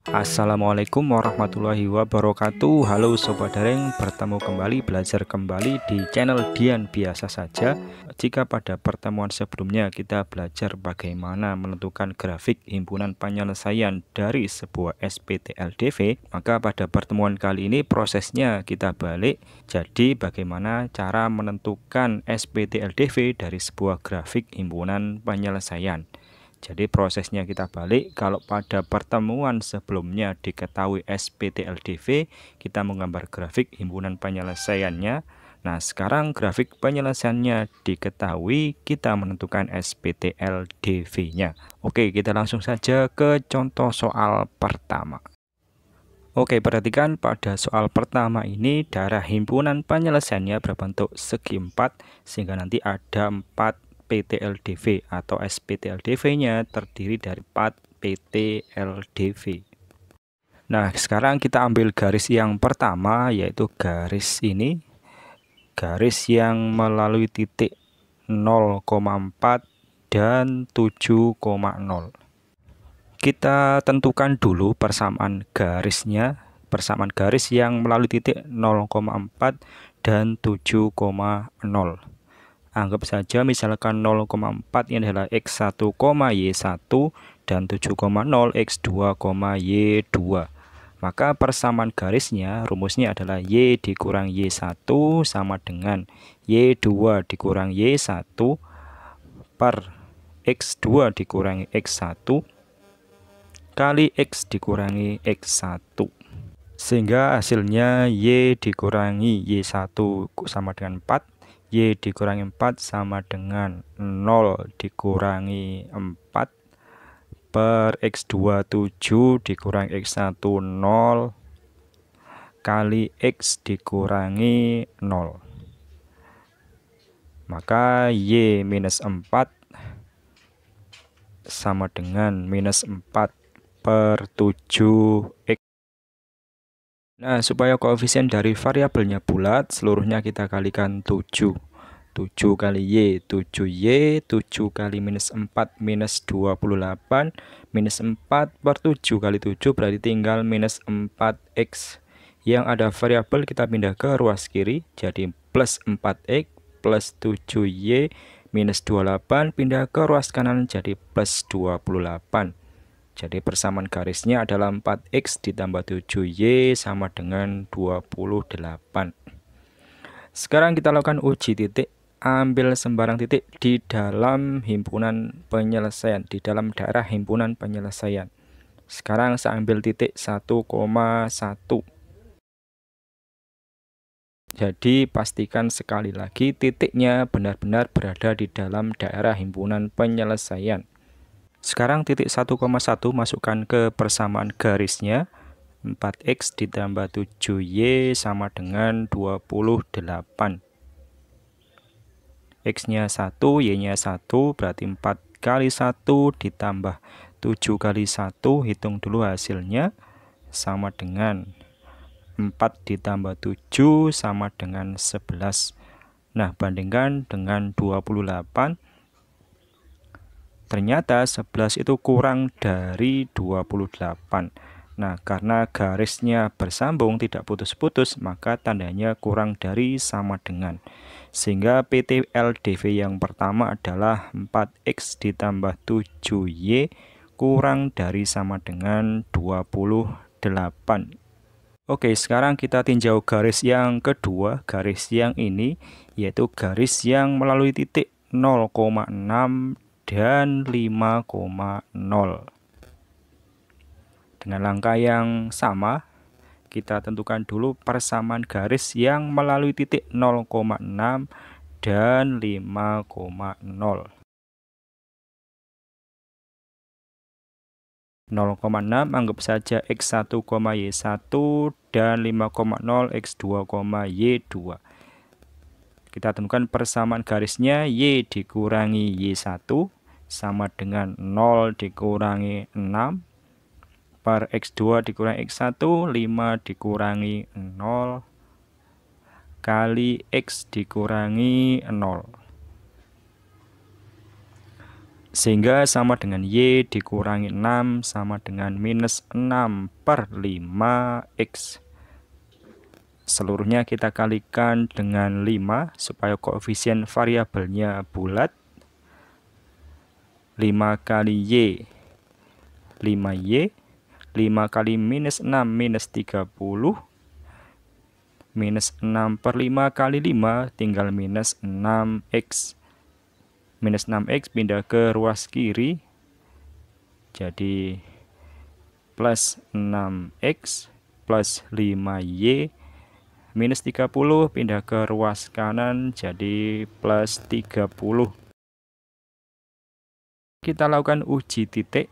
Assalamualaikum warahmatullahi wabarakatuh. Halo Sobat Daring, bertemu kembali, belajar kembali di channel Dian Biasa Saja. Jika pada pertemuan sebelumnya kita belajar bagaimana menentukan grafik himpunan penyelesaian dari sebuah SPTLDV, maka pada pertemuan kali ini prosesnya kita balik. Jadi bagaimana cara menentukan SPTLDV dari sebuah grafik himpunan penyelesaian. Jadi prosesnya kita balik. Kalau pada pertemuan sebelumnya diketahui SPTLDV, kita menggambar grafik himpunan penyelesaiannya. Nah, sekarang grafik penyelesaiannya diketahui, kita menentukan SPTLDV-nya. Oke, kita langsung saja ke contoh soal pertama. Oke, perhatikan pada soal pertama ini darah himpunan penyelesaiannya berbentuk segi 4, sehingga nanti ada 4 PTLDV atau SPTLDV-nya terdiri dari 4 PTLDV. Nah, sekarang kita ambil garis yang pertama, yaitu garis ini, garis yang melalui titik 0,4 dan 7,0. Kita tentukan dulu persamaan garisnya, persamaan garis yang melalui titik 0,4 dan 7,0. Anggap saja misalkan 0,4 ini adalah X1, Y1 dan 7,0 X2, Y2. Maka persamaan garisnya rumusnya adalah Y dikurang Y1 sama dengan Y2 dikurang Y1 per X2 dikurangi X1 kali X dikurangi X1. Sehingga hasilnya Y dikurangi Y1 sama dengan 4. Y dikurangi 4 sama dengan 0 dikurangi 4 per X2 7 dikurangi X1 0 kali X dikurangi 0. Maka Y minus 4 sama dengan minus 4 per 7X. Nah, supaya koefisien dari variabelnya bulat, seluruhnya kita kalikan 7. 7 kali Y, 7Y, 7 kali minus 4, minus 28, minus 4 per 7 kali 7 berarti tinggal minus 4X. Yang ada variabel kita pindah ke ruas kiri, jadi plus 4X, plus 7Y, minus 28, pindah ke ruas kanan jadi plus 28. Jadi persamaan garisnya adalah 4X ditambah 7Y sama dengan 28. Sekarang kita lakukan uji titik. Ambil sembarang titik di dalam himpunan penyelesaian, di dalam daerah himpunan penyelesaian. Sekarang saya ambil titik 1,1. Jadi pastikan sekali lagi titiknya benar-benar berada di dalam daerah himpunan penyelesaian. Sekarang titik 1,1 masukkan ke persamaan garisnya. 4X ditambah 7Y sama dengan 28. X-nya 1, Y-nya 1, berarti 4 kali 1 ditambah 7 kali 1, hitung dulu hasilnya, sama dengan 4 ditambah 7 sama dengan 11. Nah, bandingkan dengan 28. Ternyata 11 itu kurang dari 28. Nah, karena garisnya bersambung tidak putus-putus, maka tandanya kurang dari sama dengan. Sehingga PTLDV yang pertama adalah 4X ditambah 7Y kurang dari sama dengan 28. Oke, sekarang kita tinjau garis yang kedua, garis yang ini, yaitu garis yang melalui titik 0,6 dan 5,0. Dengan langkah yang sama, kita tentukan dulu persamaan garis yang melalui titik 0,6 dan 5,0. 0,6 anggap saja X1, Y1 dan 5,0 X2, Y2. Kita tentukan persamaan garisnya Y dikurangi Y1 sama dengan 0 dikurangi 6 per X2 dikurangi X1, 5 dikurangi 0 kali X dikurangi 0. Sehingga sama dengan Y dikurangi 6 sama dengan minus 6 per 5X. Seluruhnya kita kalikan dengan 5 supaya koefisien variabelnya bulat. 5 kali Y 5Y, 5 kali minus 6 minus 30, minus 6 per 5 kali 5 tinggal minus 6X. Minus 6X pindah ke ruas kiri, jadi plus 6X plus 5Y, minus 30 pindah ke ruas kanan, jadi plus 30. Kita lakukan uji titik.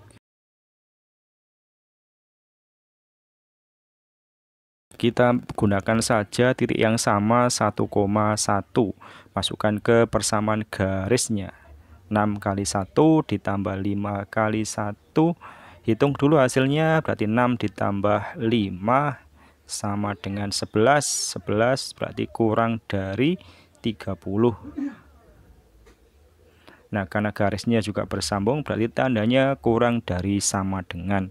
Kita gunakan saja titik yang sama 1,1. Masukkan ke persamaan garisnya. 6 kali 1 ditambah 5 kali 1. Hitung dulu hasilnya, berarti 6 ditambah 5 sama dengan 11. 11 berarti kurang dari 30. Nah, karena garisnya juga bersambung, berarti tandanya kurang dari sama dengan.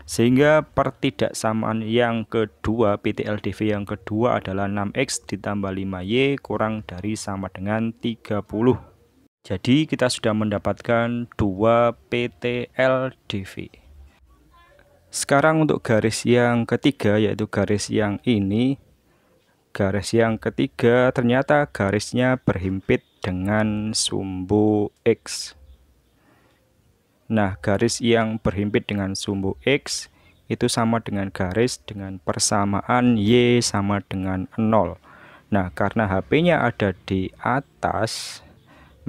Sehingga pertidaksamaan yang kedua, PT/LDV yang kedua adalah 6X ditambah 5Y kurang dari sama dengan 30. Jadi kita sudah mendapatkan 2 PT/LDV. Sekarang untuk garis yang ketiga, yaitu garis yang ini. Garis yang ketiga ternyata garisnya berhimpit dengan sumbu X. Nah, garis yang berhimpit dengan sumbu X itu sama dengan garis dengan persamaan Y sama dengan 0. Nah, karena HP-nya ada di atas,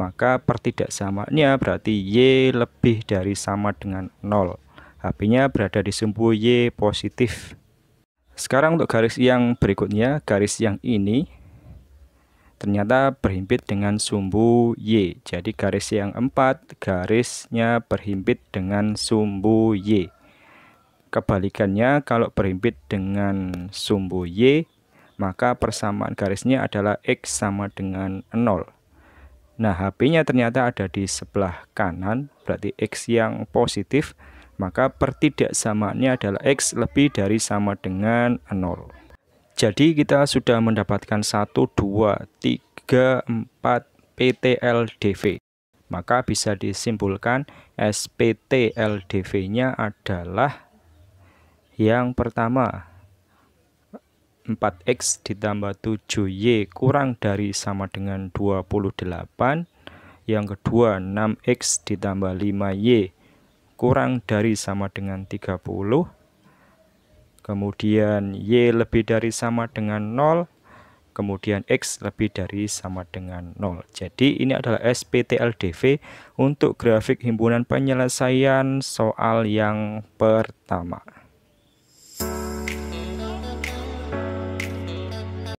maka pertidaksamaannya berarti Y lebih dari sama dengan 0. HP-nya berada di sumbu Y positif. Sekarang untuk garis yang berikutnya, garis yang ini ternyata berhimpit dengan sumbu Y. Jadi garis yang 4, garisnya berhimpit dengan sumbu Y. Kebalikannya, kalau berhimpit dengan sumbu Y, maka persamaan garisnya adalah X sama dengan 0. Nah, HP-nya ternyata ada di sebelah kanan, berarti X yang positif, maka pertidaksamaannya adalah X lebih dari sama dengan 0. Jadi kita sudah mendapatkan 1, 2, 3, 4 PT/LDV. Maka bisa disimpulkan SPT/LDV-nya adalah yang pertama 4X ditambah 7Y kurang dari sama dengan 28. Yang kedua 6X ditambah 5Y kurang dari sama dengan 30. Kemudian Y lebih dari sama dengan 0. Kemudian X lebih dari sama dengan 0. Jadi ini adalah SPT/LDV untuk grafik himpunan penyelesaian soal yang pertama.